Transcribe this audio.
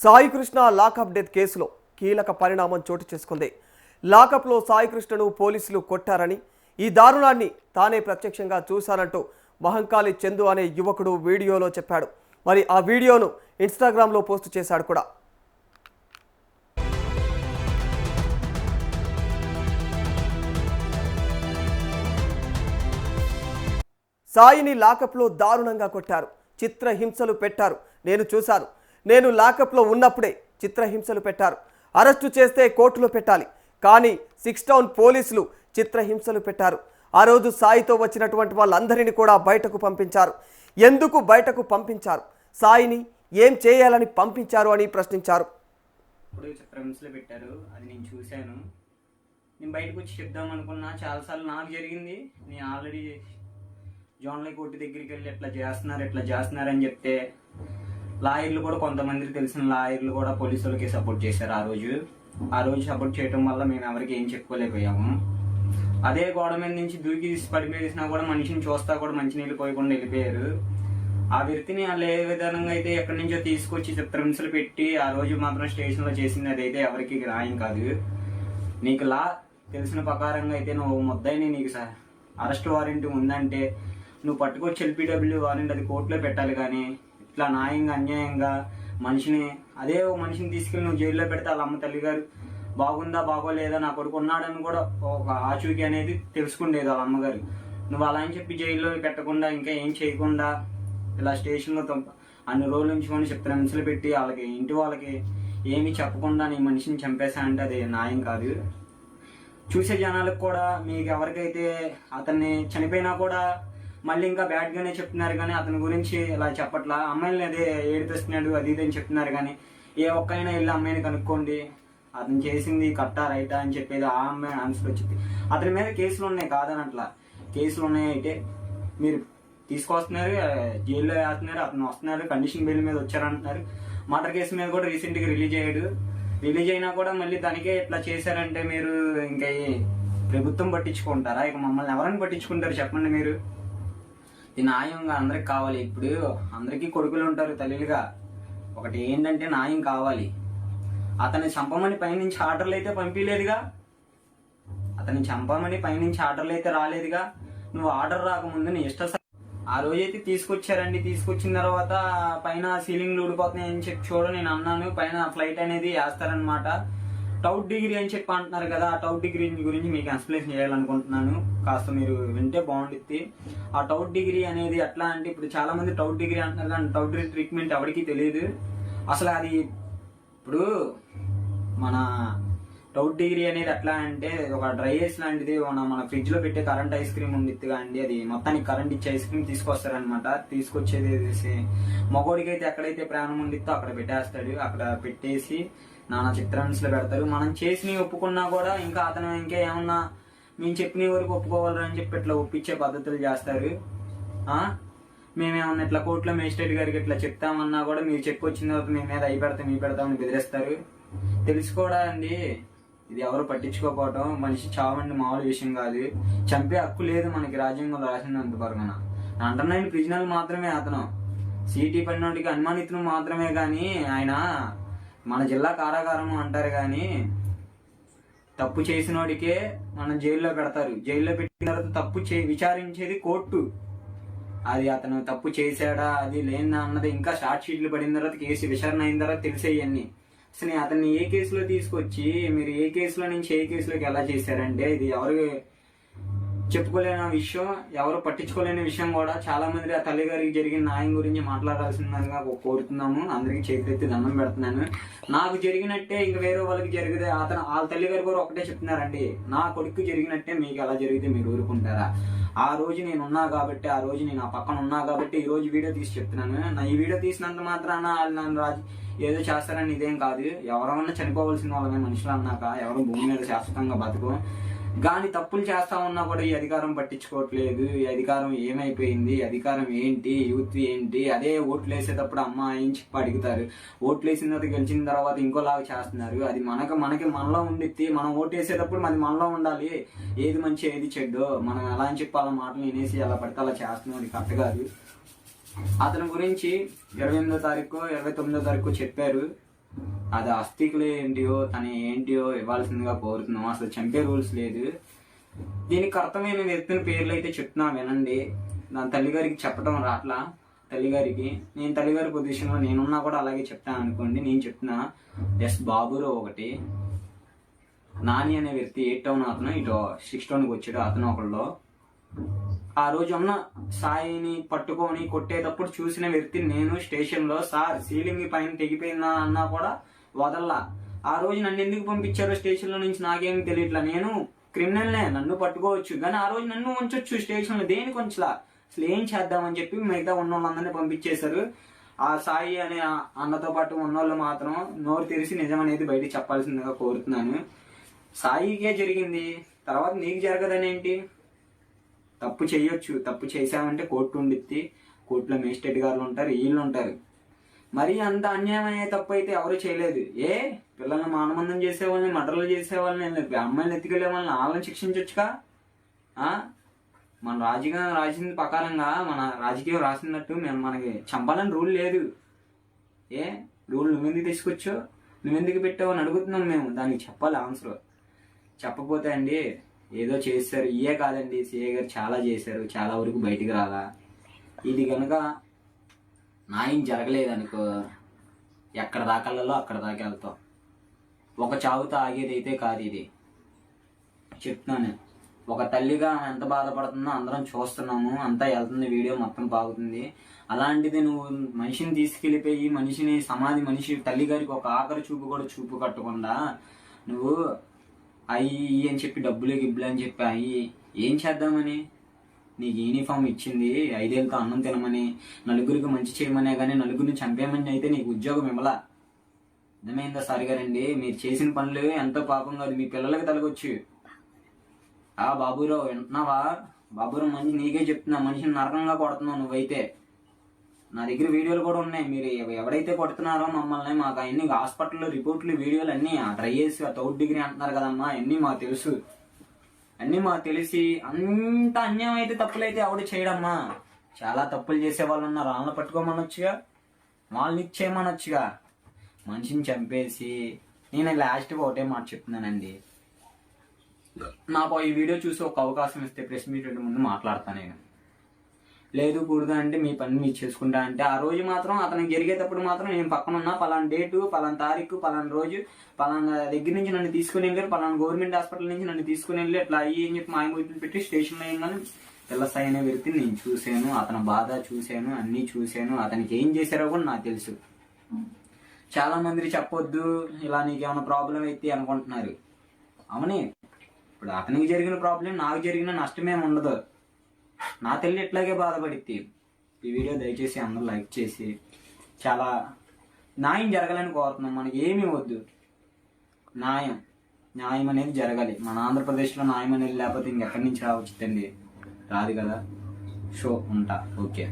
Sai Krishna lockup death కేసులో కీలక పరిణామం చోటు చేసుకుంది. లాకప్లో సాయి కృష్ణను పోలీసులు కొట్టారని, ఈ దారుణాన్ని తానే ప్రత్యక్షంగా చూశానంటూ మహంకాళి చందు అనే యువకుడు వీడియోలో చెప్పాడు. మరి ఆ వీడియోను ఇన్స్టాగ్రామ్లో పోస్ట్ చేశాడు కూడా. సాయిని లాకప్లో దారుణంగా కొట్టారు, చిత్రహింసలు పెట్టారు. నేను చూశాను. నేను లాకప్లో ఉన్నప్పుడే చిత్రహింసలు పెట్టారు. అరెస్టు చేస్తే కోర్టులో పెట్టాలి, కానీ 6 టౌన్ పోలీసులు చిత్రహింసలు పెట్టారు. ఆ రోజు సాయితో వచ్చినటువంటి వాళ్ళందరినీ కూడా బయటకు పంపించారు. ఎందుకు బయటకు పంపించారు? సాయిని ఏం చేయాలని పంపించారు అని ప్రశ్నించారు. ఇప్పుడు చిత్రహింసలు పెట్టారు, అది నేను చూశాను. నేను బయటకు వచ్చి చెప్దాం అనుకున్నా, చాలాసార్లు నాకు జరిగింది. నేను ఆల్రెడీ జోన్లై కోర్టు దగ్గరికి వెళ్ళి ఎట్లా చేస్తున్నారు అని చెప్తే లాయర్లు కూడా, కొంతమందికి తెలిసిన లాయర్లు కూడా పోలీసులకి సపోర్ట్ చేశారు. ఆ రోజు సపోర్ట్ చేయడం వల్ల మేము ఎవరికి ఏం చెప్పుకోలేకపోయాము. అదే గోడ మీద నుంచి దూకి పడిపేసినా కూడా మనిషిని చూస్తా కూడా మంచినీళ్ళు పోయకుండా వెళ్ళిపోయారు. ఆ వ్యక్తిని వాళ్ళు ఏ విధంగా అయితే ఎక్కడి నుంచో తీసుకొచ్చి చిత్రహింసలు పెట్టి ఆ రోజు మాత్రం స్టేషన్లో చేసింది అదైతే ఎవరికి న్యాయం కాదు. నీకు లా తెలిసిన ప్రకారంగా అయితే నువ్వు ముద్దాయిని, నీకు అరెస్ట్ వారెంట్ ఉందంటే నువ్వు పట్టుకొచ్చి ఎల్పీడబ్ల్యూ వారెంట్ అది కోర్టులో పెట్టాలి. కానీ ఇట్లా న్యాయంగా అన్యాయంగా అదే మనిషిని తీసుకెళ్ళి నువ్వు జైల్లో పెడితే వాళ్ళ అమ్మ తల్లిగారు బాగుందా బాగోలేదా, నా కొడుకు ఉన్నాడని కూడా ఒక ఆచూకీ అనేది తెలుసుకుండేది వాళ్ళ అమ్మగారు. నువ్వు అలా అని చెప్పి జైల్లో పెట్టకుండా ఇంకా ఏం చేయకుండా ఇలా స్టేషన్లో అన్ని రోజుల నుంచి కొన్ని చిత్రహింసలు పెట్టి ఇంటి వాళ్ళకి ఏమీ చెప్పకుండా నీ మనిషిని చంపేశానంటే అది న్యాయం కాదు. చూసే జనాలకు కూడా, మీకు ఎవరికైతే అతన్ని చనిపోయినా కూడా మళ్ళీ ఇంకా బ్యాడ్గానే చెప్తున్నారు, కానీ అతని గురించి ఇలా చెప్పట్లా. అమ్మాయిని అదే ఏడిపిస్తున్నాడు అది ఇది అని చెప్తున్నారు, కానీ ఏ ఒక్కైనా వెళ్ళి అమ్మాయిని కనుక్కోండి, అతను చేసింది కరెక్టా రైటా అని చెప్పేది ఆ అమ్మాయి ఆన్సర్ వచ్చింది. అతని మీద కేసులు ఉన్నాయి, కాదని అట్లా కేసులు ఉన్నాయి. అయితే మీరు తీసుకొస్తున్నారు, జైల్లో వేస్తున్నారు, అతను వస్తున్నారు, కండిషన్ బెయిల్ మీద వచ్చారంటున్నారు. మర్డర్ కేసు మీద కూడా రీసెంట్గా రిలీజ్ అయినా కూడా మళ్ళీ దానికే ఇట్లా చేశారంటే మీరు ఇంకా ప్రభుత్వం పట్టించుకుంటారా? ఇక మమ్మల్ని ఎవరైనా పట్టించుకుంటారు చెప్పండి మీరు? ఈ న్యాయంగా అందరికి కావాలి. ఇప్పుడు అందరికీ కొడుకులు ఉంటారు తల్లిగా. ఒకటి ఏంటంటే న్యాయం కావాలి. అతన్ని చంపమని పైనుంచి ఆర్డర్లు అయితే పంపించలేదుగా, అతన్ని చంపమని పైనుంచి ఆర్డర్లు అయితే రాలేదుగా. నువ్వు ఆర్డర్ రాకముందు నీ ఇష్ట ఆ రోజైతే తీసుకొచ్చారండి. తీసుకొచ్చిన తర్వాత పైన సీలింగ్లు ఊడిపోతున్నాయి అని చెప్పి నేను అన్నాను. పైన ఫ్లైట్ అనేది వేస్తారనమాట. టౌట్ డిగ్రీ అని చెప్పి అంటున్నారు కదా, ఆ టౌట్ డిగ్రీ గురించి మీకు ఎక్స్ప్లెయిన్ చేయాలనుకుంటున్నాను. కాస్త మీరు వింటే బాగుంటుంది. ఆ టౌట్ డిగ్రీ అనేది ఎట్లా అంటే, ఇప్పుడు చాలా మంది టౌట్ డిగ్రీ అంటున్నారు, కానీ టౌట్ డిగ్రీ ట్రీట్మెంట్ ఎవరికి తెలియదు అసలు. అది ఇప్పుడు మన టౌట్ డిగ్రీ అనేది ఎట్లా అంటే, ఒక డ్రై ఐస్ లాంటిది. మన ఫ్రిడ్జ్ లో పెట్టే కరెంట్ ఐస్ క్రీమ్ ఉండిద్దిగా అండి, అది మొత్తానికి కరెంట్ ఇచ్చే ఐస్ క్రీమ్ తీసుకొస్తారనమాట. తీసుకొచ్చేది మగోడికి అయితే ఎక్కడైతే ప్రాణం ఉండిద్దో అక్కడ పెట్టేస్తాడు. అక్కడ పెట్టేసి నానా చిత్రహింసలు పెడతారు. మనం చేసినవి ఒప్పుకున్నా కూడా ఇంకా అతను ఇంకా ఏమన్నా మేము చెప్పిన వరకు ఒప్పుకోవాలి అని చెప్పి ఇట్లా ఒప్పించే పద్ధతులు చేస్తారు. మేమేమన్నా ఇట్లా కోర్టులో మేజిస్ట్రేట్ గారికి ఇట్లా చెప్తామన్నా కూడా మీరు చెప్పొచ్చిన తర్వాత మేము మీద అయి పెడతామని బెదిరిస్తారు. తెలుసుకోడా అండి, ఇది ఎవరు పట్టించుకోకపోవటం. మనిషి చావండి మామూలు విషయం కాదు. చంపే హక్కు లేదు మనకి రాజ్యాంగంలో రాసినంత వరకున. అంటున్నాయని ప్రిజనల్ మాత్రమే, అతను సిటీ పడినోటికి అనుమానితులు మాత్రమే, కానీ ఆయన మన జిల్లా కారాగారం అంటారు. కానీ తప్పు చేసినోడికే మనం జైల్లో పెడతారు. జైల్లో పెట్టిన తర్వాత తప్పు విచారించేది కోర్టు. అది అతను తప్పు చేశాడా అది లేనా అన్నది ఇంకా షార్ట్ షీట్లు పడిన తర్వాత, కేసు విచారణ అయిన తర్వాత తెలిసేయన్నీ. అసలు అతన్ని ఏ కేసులో తీసుకొచ్చి మీరు ఏ కేసులో నుంచి ఏ కేసులోకి ఎలా చేశారంటే, ఇది ఎవరు చెప్పుకోలేని విషయం, ఎవరు పట్టించుకోలేని విషయం కూడా. చాలా మంది ఆ తల్లి గారికి జరిగిన న్యాయం గురించి మాట్లాడాల్సిందిగా కోరుతున్నాము. అందరికీ చేతులెత్తి దండం పెడుతున్నాను. నాకు జరిగినట్టే ఇంకా వేరే వాళ్ళకి జరిగితే వాళ్ళ తల్లి గారు కూడా ఒకటే చెప్తున్నారండి, నా కొడుకు జరిగినట్టే మీకు ఎలా జరిగితే మీరు ఊరుకుంటారా? ఆ రోజు నేను ఉన్నా కాబట్టి, ఆ రోజు నేను ఆ పక్కన ఉన్నా కాబట్టి ఈ రోజు వీడియో తీసి చెప్తున్నాను. నా ఈ వీడియో తీసినంత మాత్రాన వాళ్ళు నన్ను ఏదో చేస్తారని ఇదేం కాదు. ఎవరన్నా చనిపోవలసిన వాళ్ళమే మనుషులు అన్నాక, ఎవరు భూమి మీద శాశ్వతంగా బతుకు. కానీ తప్పులు చేస్తా ఉన్నా కూడా ఈ అధికారం పట్టించుకోవట్లేదు. ఈ అధికారం ఏమైపోయింది, అధికారం ఏంటి, యూత్ ఏంటి? అదే ఓట్లు వేసేటప్పుడు అమ్మ ఏం చెప్పి అడుగుతారు, ఓట్లు వేసిన తర్వాత గెలిచిన తర్వాత ఇంకోలాగా చేస్తున్నారు. అది మనకి మనలో ఉండిద్ది. మనం ఓటు వేసేటప్పుడు అది మనలో ఉండాలి. ఏది మంచి ఏది చెడ్డో మనం ఎలా అని చెప్పి అలా మాటలు వినేసి అలా పడితే అలా చేస్తున్నాం, అది కరెక్ట్ కాదు. అతని గురించి 28వ తారీఖు 29వ తారీఖు చెప్పారు. అది ఆస్తికులు ఏంటియో తన ఏంటియో ఇవ్వాల్సిందిగా కోరుతున్నాం. అసలు చంపే రూల్స్ లేదు. దీనికి అర్థమైన వ్యక్తిని పేర్లు అయితే చెప్తున్నా వినండి. నా తల్లిగారికి చెప్పడం రాట్లా. తల్లిగారికి నేను తల్లిగారి పొజిషన్లో నేనున్నా కూడా అలాగే చెప్తాను అనుకోండి. నేను చెప్తున్నా, ఎస్ బాబురావు ఒకటి, నాని అనే వ్యక్తి 8 టౌన్ అతను ఇటు 6 టౌన్కి వచ్చాడు. అతను ఒకళ్ళు ఆ రోజు ఉన్న సాయిని పట్టుకొని కొట్టేటప్పుడు చూసిన వ్యక్తి నేను స్టేషన్లో. సార్ సీలింగ్ పైన తెగిపోయిందా అన్నా కూడా వదల్లా. ఆ రోజు నన్ను ఎందుకు పంపించారో స్టేషన్లో నుంచి నాకేమి తెలియట్లా. నేను క్రిమినల్నే, నన్ను పట్టుకోవచ్చు, కానీ ఆ రోజు నన్ను ఉంచొచ్చు స్టేషన్లో. దేనికి ఉంచలా? అసలు ఏం చేద్దామని చెప్పి మిగతా ఉన్న వాళ్ళందరినీ పంపించేశారు. ఆ సాయి అనే అన్నతో పాటు ఉన్నోళ్ళు మాత్రం నోరు తెరిచి నిజం అనేది బయటికి చెప్పాల్సిందిగా కోరుతున్నాను. సాయికే జరిగింది, తర్వాత నీకు జరగదనేంటి? తప్పు చేయొచ్చు, తప్పు చేసామంటే కోర్టు ఉండిద్ది, కోర్టులో మేజిస్ట్రేట్ గారు ఉంటారు, వీళ్ళు ఉంటారు. మరి అంత అన్యాయం అనే తప్పు అయితే ఎవరు చేయలేదు. పిల్లల్ని మానబంధం చేసేవాళ్ళని, మర్డర్లు చేసేవాళ్ళని, అమ్మాయిని ఎత్తుకెళ్లే వాళ్ళని వాళ్ళని శిక్షించవచ్చుగా. మన రాజకీయం రాసింది ప్రకారంగా, మన రాజకీయం రాసినట్టు మనకి చంపాలని రూల్ లేదు. రూల్ నువ్వెందుకు తీసుకొచ్చో, నువ్వెందుకు పెట్టావు అని అడుగుతున్నాం మేము. దానికి చెప్పాలి ఆన్సర్. చెప్పపోతే అండి ఏదో చేశారు. ఇయే కాదండి, సిఏ గారు చాలా చేశారు, చాలా వరకు బయటికి రాలా. ఇది కనుక న్యాయం జరగలేదనుకో, ఎక్కడ దాకా అక్కడ దాకా వెళ్తాం. ఒక చావుతో ఆగేది అయితే కాదు ఇది. చెప్తున్నాను, ఒక తల్లిగా ఎంత బాధపడుతుందో అందరం చూస్తున్నాము. అంతా వెళ్తుంది, వీడియో మొత్తం బాగుతుంది. అలాంటిది నువ్వు మనిషిని తీసుకెళ్ళిపోయి మనిషిని మనిషి తల్లి గారికి ఒక ఆఖరి చూపు కూడా చూపు కట్టకుండా నువ్వు అయ్యి అని చెప్పి డబ్బులు గిబ్బులు అని చెప్పి అయ్యి ఏం చేద్దామని? నీకు యూనిఫామ్ ఇచ్చింది 5 ఏళ్ళతో అన్నం తినమని, నలుగురికి మంచి చేయమనే కానీ నలుగురిని చంపేయమని అయితే నీకు ఉద్యోగం ఇవ్వలా. అర్థమైందా సార్ గారండి? మీరు చేసిన పనులు ఎంతో పాపం కాదు, మీ పిల్లలకి తలగొచ్చు. బాబురావు వింటున్నావా? బాబురావు మంచి నీకే చెప్తున్నా, మనిషిని నరకంగా కొడుతున్నావు నువ్వైతే. నా దగ్గర వీడియోలు కూడా ఉన్నాయి. మీరు ఎవరైతే కొడుతున్నారో మమ్మల్ని, మాకు అన్ని హాస్పిటల్లో రిపోర్ట్లు వీడియోలు అన్నీ ట్రై చేసి 3rd డిగ్రీ అంటున్నారు కదమ్మా, అన్నీ మాకు తెలుసు. అన్నీ మాకు తెలిసి అంత అన్యాయం అయితే తప్పులైతే ఎవడు చేయడమ్మా. చాలా తప్పులు చేసే వాళ్ళు ఉన్నారు, వాళ్ళని పట్టుకోమనొచ్చుగా, వాళ్ళని ఇచ్చేయమనొచ్చుగా. మనిషిని చంపేసి నేను లాస్ట్గా ఒకటే మాట చెప్తున్నానండి. నాకు ఈ వీడియో చూసి ఒక అవకాశం ఇస్తే ప్రెస్ మీట్ ముందు మాట్లాడతాను నేను. లేదు కూడదు అంటే మీ పని మీరు చేసుకుంటా అంటే, ఆ రోజు మాత్రం అతనికి జరిగేటప్పుడు మాత్రం నేను పక్కన ఉన్నా. పలానా డేటు, పలానా తారీఖు, పలానా రోజు, పలానా దగ్గర నుంచి నన్ను తీసుకుని వెళ్ళారు, పలానా గవర్నమెంట్ హాస్పిటల్ నుంచి నన్ను తీసుకుని వెళ్ళి అట్లా అయ్యి అని చెప్పి మాయమూర్తులు పెట్టి స్టేషన్లో వేయగానే పిల్లసాయి అనే వ్యక్తిని నేను చూశాను, అతని బాధ చూశాను, అన్నీ చూశాను. అతనికి ఏం చేశారో కూడా నాకు తెలుసు. చాలా మంది చెప్పొద్దు ఇలా నీకేమైనా ప్రాబ్లం అయితే అనుకుంటున్నారు. అవునే, ఇప్పుడు అతనికి జరిగిన ప్రాబ్లం నాకు జరిగిన నష్టమేమి ఉండదు. నా తల్లి ఎట్లాగే బాధపడిద్ది. ఈ వీడియో దయచేసి అందరూ లైక్ చేసి, చాలా న్యాయం జరగాలని కోరుతున్నాం. మనకి ఏమీ వద్దు, న్యాయం అనేది జరగాలి. మన ఆంధ్రప్రదేశ్లో న్యాయం అనేది లేకపోతే ఇంకెక్కడి నుంచి రావచ్చుండి? రాదు కదా. షో ఉంటా. ఓకే.